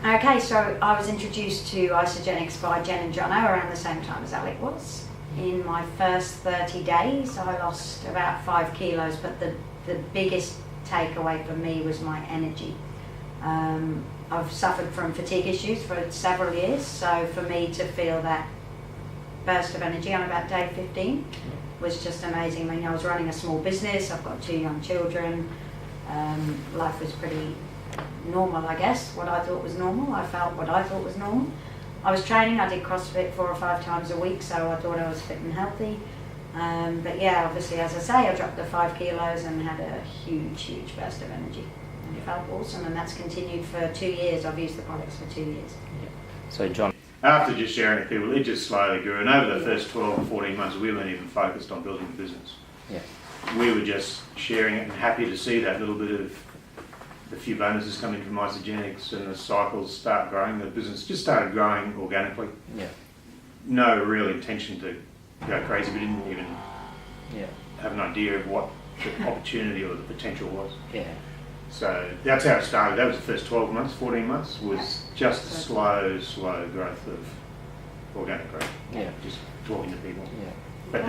Okay, so I was introduced to Isogenics by Jen and Jono around the same time as Alec was. In my first 30 days, I lost about 5 kilos, but the biggest takeaway for me was my energy. I've suffered from fatigue issues for several years, so for me to feel that burst of energy on about day 15 was just amazing. I mean, I was running a small business, I've got 2 young children, life was pretty normal, I guess, what I thought was normal. I felt what I thought was normal. I was training, I did Crossfit 4 or 5 times a week, so I thought I was fit and healthy. But yeah, obviously, as I say, I dropped the 5 kilos and had a huge burst of energy. And it felt awesome, and that's continued for 2 years. I've used the products for 2 years. Yeah. So John, after just sharing it with people, it just slowly grew, and over the first 12 or 14 months, we weren't even focused on building the business. Yeah. We were just sharing it and happy to see that little bit of the few bonuses coming from Isogenics and the cycles start growing. The business just started growing organically. Yeah. No real intention to go crazy. We didn't even have an idea of what the opportunity or the potential was. Yeah. So that's how it started. That was the first 12 months, 14 months, was just a slow growth of organic growth. Yeah. Just talking to people. Yeah. But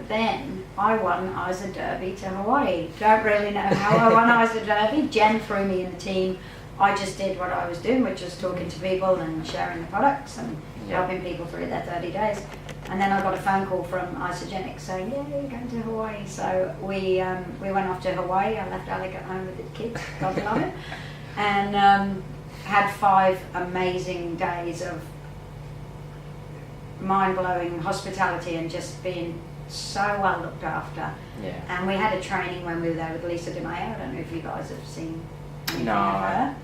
then I won ISA Derby to Hawaii. Don't really know how I won ISA Derby. Jen threw me in the team. I just did what I was doing, which was talking to people and sharing the products and helping people through their 30 days. And then I got a phone call from Isogenics saying, yeah, you're going to Hawaii. So we went off to Hawaii. I left Alec at home with the kids, God love it, and had 5 amazing days of mind-blowing hospitality and just being so well looked after. Yeah. And we had a training when we were there with Lisa DeMayo. I don't know if you guys have seen anything No. of her.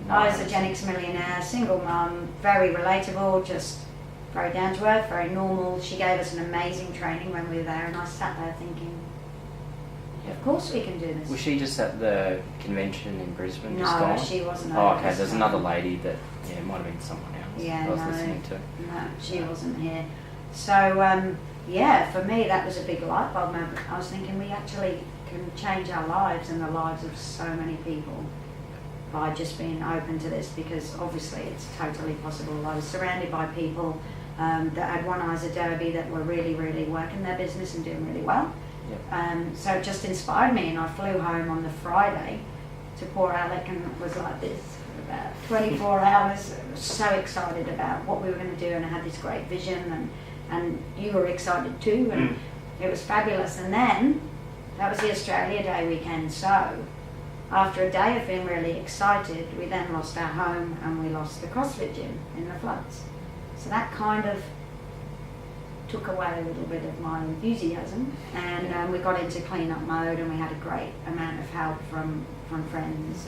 No. Isogenics millionaire, single mum, very relatable, just very down to earth, very normal. She gave us an amazing training when we were there, and I sat there thinking, of course we can do this. Was she just at the convention in Brisbane? No, just gone? she wasn't. Oh, okay. There's another lady that it might have been someone else. Yeah, I was no, listening to. No, she wasn't here. So yeah, for me that was a big light bulb moment. I was thinking we actually can change our lives and the lives of so many people by just being open to this, because obviously it's totally possible. I was surrounded by people that had won ISA Derby that were really working their business and doing really well. Yep. So it just inspired me, and I flew home on the Friday to poor Alec and was like this for about 24 hours. I was so excited about what we were going to do, and I had this great vision, and you were excited too, and it was fabulous. And then that was the Australia Day weekend, so after a day of being really excited, we then lost our home and we lost the CrossFit gym in the floods. So that kind of took away a little bit of my enthusiasm, and we got into clean-up mode, and we had a great amount of help from friends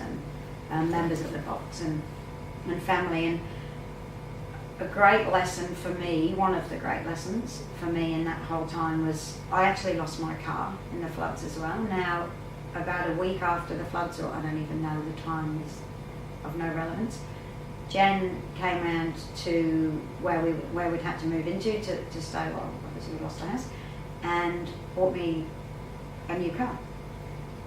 and members of the box and family. And a great lesson for me, one of the great lessons for me in that whole time was I actually lost my car in the floods as well. Now, about a week after the floods, or I don't even know, the time is of no relevance, Jen came round to where we'd had to move into to stay, well, obviously we lost our house, and bought me a new car.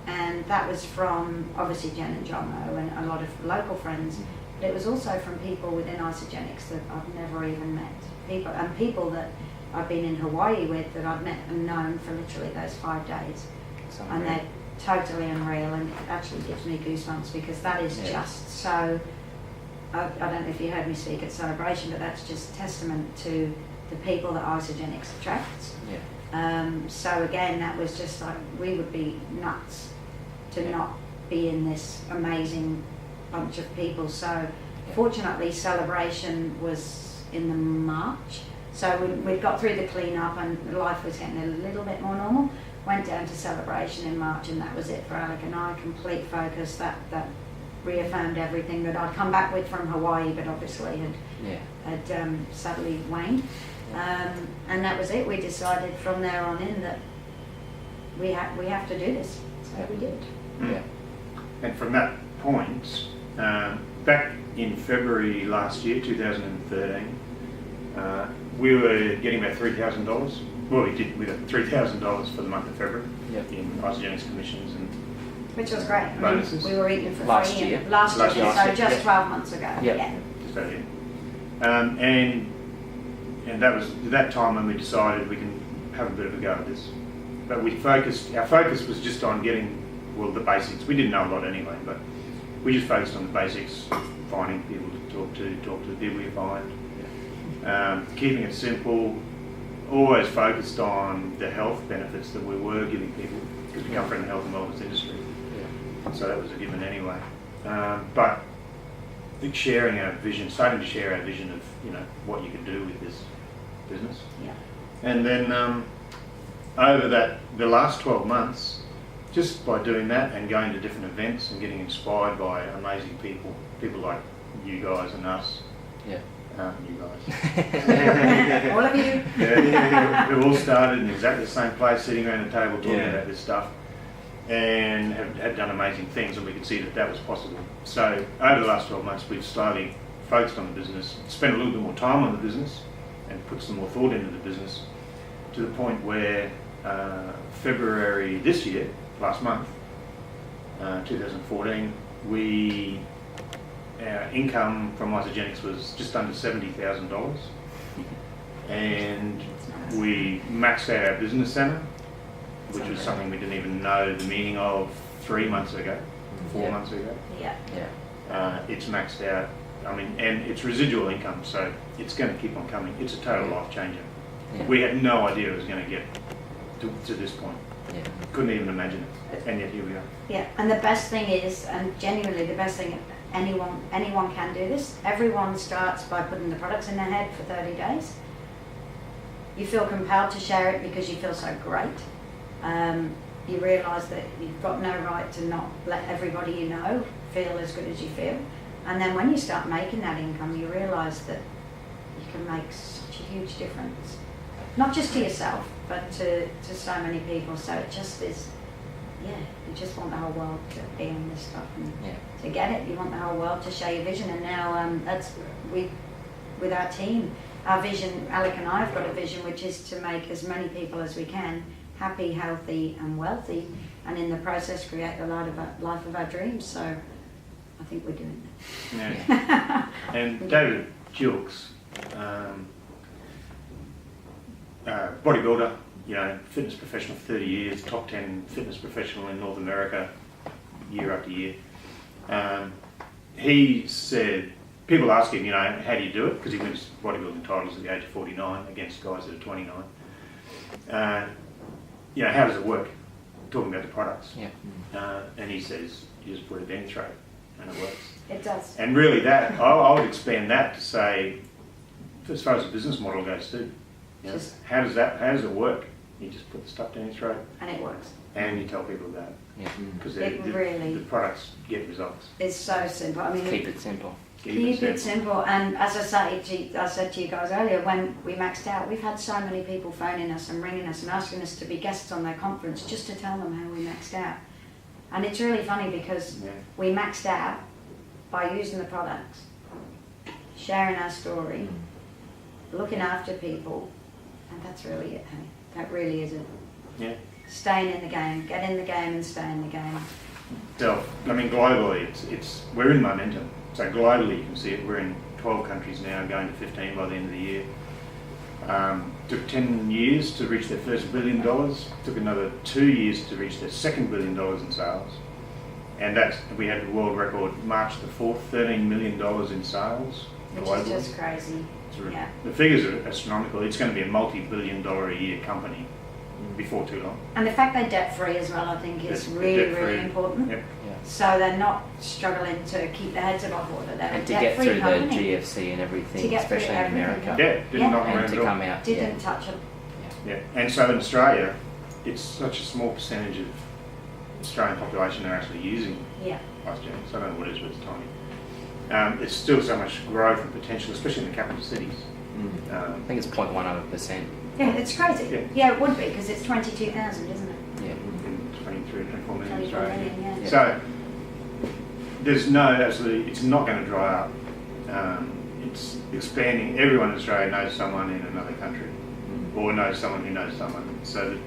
And that was from obviously Jen and Jono and a lot of local friends, but it was also from people within Isogenics that I've never even met. People that I've been in Hawaii with that I've met and known for literally those 5 days. And they're totally unreal, and it actually gives me goosebumps, because that is just so, I don't know if you heard me speak at Celebration, but that's just testament to the people that Isogenics attracts. Yeah. So again, that was just like, we would be nuts to not be in this amazing bunch of people. So fortunately, Celebration was in the March, so we got through the clean-up and life was getting a little bit more normal. Went down to Celebration in March, and that was it for Alec and I. Complete focus. That reaffirmed everything that I'd come back with from Hawaii, but obviously had sadly waned. And that was it. We decided from there on in that we have to do this. So we did. Yeah. And from that point, back in February last year, 2013, we were getting about $3,000. Well, we got $3,000 for the month of February in Isogenics commissions and Which was great. I mean, Bonuses. we were eating for Last free. year. Last year, Last year, so just yeah. 12 months ago. Yeah. Yeah. Just over here. And that was that time when we decided we can have a bit of a go at this. But our focus was just on getting, well, the basics. We didn't know a lot anyway, but we just focused on the basics, finding people to talk to the people you find, keeping it simple, always focused on the health benefits that we were giving people, because we come from the health and wellness industry. So that was a given anyway. But I think sharing our vision, starting to share our vision of, what you can do with this business. Yeah. And then over the last 12 months, just by doing that and going to different events and getting inspired by amazing people like you guys and us. Yeah. You guys. All of you. We all started in exactly the same place, sitting around a table talking about this stuff, and have done amazing things, and we could see that was possible. So over the last 12 months, we've slowly focused on the business, spent a little bit more time on the business, and put some more thought into the business, to the point where February this year, last month, 2014, our income from Isogenics was just under $70,000, and we maxed out our business centre, which was something we didn't even know the meaning of 3 months ago, 4 months ago. Yeah. It's maxed out. I mean, and it's residual income, so it's going to keep on coming. It's a total life changer. Yeah. We had no idea it was going to get to this point. Yeah. Couldn't even imagine it, and yet here we are. Yeah, and the best thing is, and genuinely the best thing, anyone can do this. Everyone starts by putting the products in their head for 30 days. You feel compelled to share it because you feel so great. You realise that you've got no right to not let everybody you know feel as good as you feel. And then when you start making that income, you realise that you can make such a huge difference. Not just to yourself, but to so many people. So it just is, you just want the whole world to be on this stuff and to get it. You want the whole world to share your vision. And now with our team, our vision, Alec and I have got a vision, which is to make as many people as we can happy, healthy and wealthy, and in the process create the life of our dreams. So I think we're doing that. Yeah. And David Jilks, bodybuilder, fitness professional for 30 years, top 10 fitness professional in North America, year after year. He said, people ask him, how do you do it? Because he wins bodybuilding titles at the age of 49 against guys that are 29. How does it work? Talking about the products. Yeah. And he says, you just put it in throat and it works. It does. And really that, I would expand that to say, as far as the business model goes too, how does it work? You just put the stuff down your throat. And it works. And you tell people about it. Yeah. Because really the products get results. It's so simple. I mean, Keep it simple. Keep it simple. And as I said to you guys earlier, when we maxed out, we've had so many people phoning us and ringing us and asking us to be guests on their conference just to tell them how we maxed out. And it's really funny because we maxed out by using the products, sharing our story, looking after people, and that's really it, hey? That really is it. Yeah. Staying in the game, get in the game and stay in the game. So, I mean, globally, we're in momentum. So globally, you can see it. We're in 12 countries now, going to 15 by the end of the year. Took 10 years to reach their first $1 billion. Took another 2 years to reach their second $1 billion in sales. And we had the world record March the 4th, $13 million in sales Which globally. is just crazy. Yeah. The figures are astronomical. It's going to be a multi-billion-dollar a year company before too long. And the fact they're debt-free as well, I think, is really important. Yep. So they're not struggling to keep their heads above water. They're And a to get debt-free through company. the GFC and everything, To get through especially in everything, America. Didn't knock And around to at all. come out. Didn't touch them. Yeah, and so in Australia, it's such a small percentage of Australian population that are actually using Isogenics. I don't know what it is, but it's tiny. There's still so much growth and potential, especially in the capital cities. I think it's 0.1%. Yeah, it's crazy. Yeah, it would be, because it's 22,000, isn't it? Yeah. 23, 24 million. 24 million, yeah. So there's it's not going to dry up. It's expanding. Everyone in Australia knows someone in another country, or knows someone who knows someone. So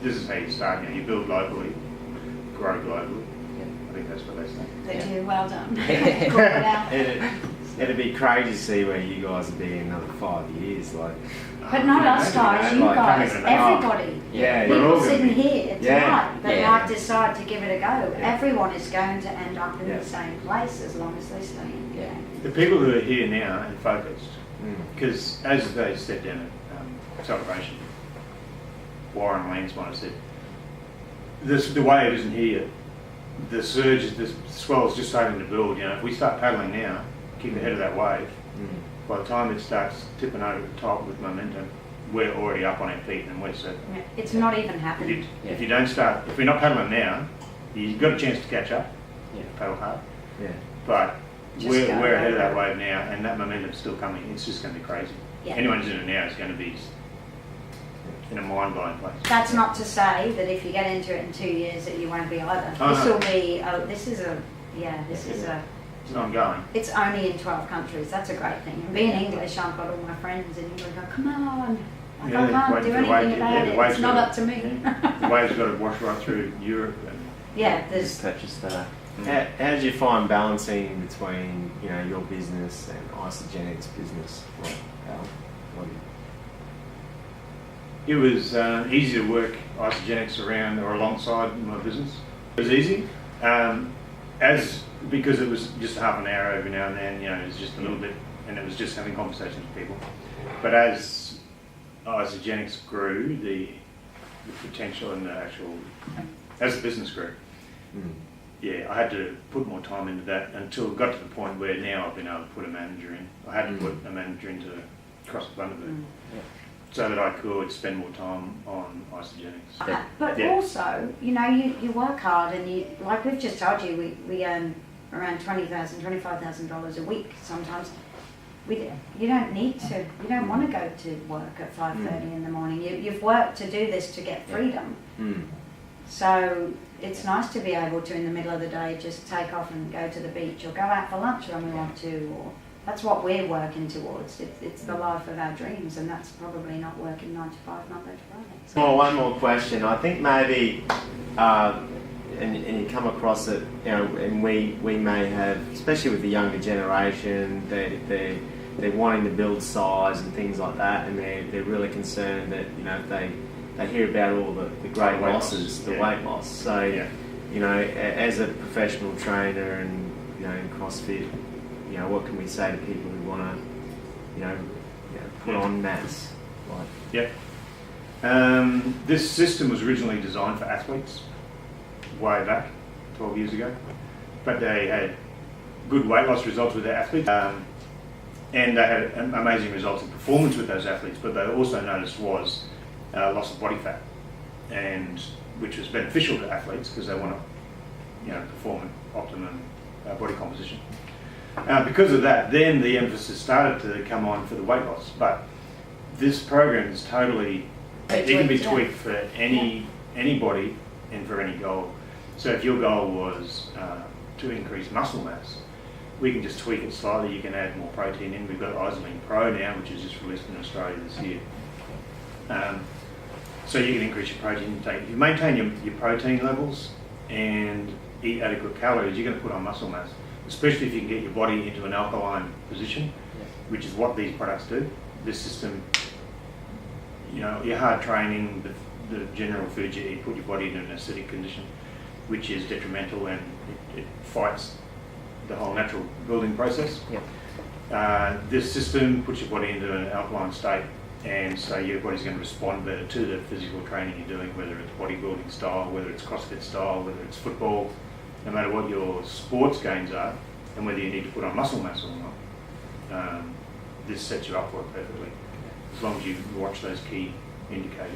this is how you start. You build locally, grow globally. think that's what they say. They do, well done. Call it out. It'd be crazy to see where you guys would be in another 5 years. Like, But not us guys, you like, guys, can't even everybody. yeah, we're People all gonna sitting be- here Yeah. tonight that Yeah. might decide to give it a go. Yeah. Everyone is going to end up in Yeah. the same place as long as they stay in the Yeah. game. The people who are here now and focused, mm, because as they stepped down at Celebration, Warren Lance might have said, the wave isn't here. The surge, the swell is just starting to build. You know, if we start paddling now, keep ahead of that wave, mm, by the time it starts tipping over the top with momentum, we're already up on our feet and we're set. Yeah, it's not even If happening. if you don't start, if we're not paddling now, you've got a chance to catch up, Yeah. paddle hard. yeah. But Just we're go ahead of that over. wave now, and that momentum's still coming. It's just going to be crazy. Yeah. Anyone who's in it now is going to be in a mind-blowing place. That's not to say that if you get into it in 2 years that you won't be either. Oh, This no. will be, It's ongoing. it's only in 12 countries. That's a great thing. And being English, I've got all my friends in England go, come on. Like, Yeah, I can't waiting do for the anything wave- about yeah, the it. wave's It's not gotta- up to me. yeah. The wave's got to wash right through Europe. And Yeah, Just there's purchase that. How did you find balancing between, you know, your business and Isogenics business? Like, what do you- it was easy to work Isogenics around or alongside my business. It was easy, because it was just half an hour every now and then. You know, it was just a little bit, and it was just having conversations with people. But as Isogenics grew, the potential and the actual, as the business grew, Mm, yeah, I had to put more time into that until it got to the point where now I've been able to put a manager in. I had to put a manager into CrossFit Bundaberg so that I could spend more time on Isogenics. But Yeah. also, you know, you work hard and you, like we've just told you, we earn around $20,000, $25,000 a week sometimes. You don't need to, you don't want to go to work at 5:30 in the morning. You've worked to do this to get freedom. mm, So it's nice to be able to, in the middle of the day, just take off and go to the beach or go out for lunch when we want to. Or that's what we're working towards. It's the life of our dreams, and that's probably not working 9 to 5, Monday to Friday. So- Well, one more question. I think maybe, and you come across it, you know, and we may have, especially with the younger generation, they're wanting to build size and things like that, and they're really concerned that, you know, if they hear about all the great Weight losses, loss, the yeah. weight loss. So, Yeah. you know, as a professional trainer and, you know, in CrossFit, you know, what can we say to people who want to, you know, put on mass? Like, Yeah. This system was originally designed for athletes way back, 12 years ago, but they had good weight loss results with their athletes, and they had amazing results in performance with those athletes, but they also noticed was loss of body fat, and which was beneficial to athletes because they want to, you know, perform at optimum body composition. Because of that, then the emphasis started to come on for the weight loss. But this program is totally, it can be tweaked for anybody and for any goal. So if your goal was to increase muscle mass, we can just tweak it slightly. You can add more protein in. We've got Isoline Pro now, which is just released in Australia this year. So you can increase your protein intake. If you maintain your protein levels and eat adequate calories, you're going to put on muscle mass, especially if you can get your body into an alkaline position, which is what these products do. This system, you know, your hard training, the general food you eat, put your body in an acidic condition, which is detrimental, and it fights the whole natural building process. This system puts your body into an alkaline state, and so your body's going to respond better to the physical training you're doing, whether it's bodybuilding style, whether it's CrossFit style, whether it's football, no matter what your sports gains are, and whether you need to put on muscle mass or not. This sets you up for it perfectly, as long as you watch those key indicators.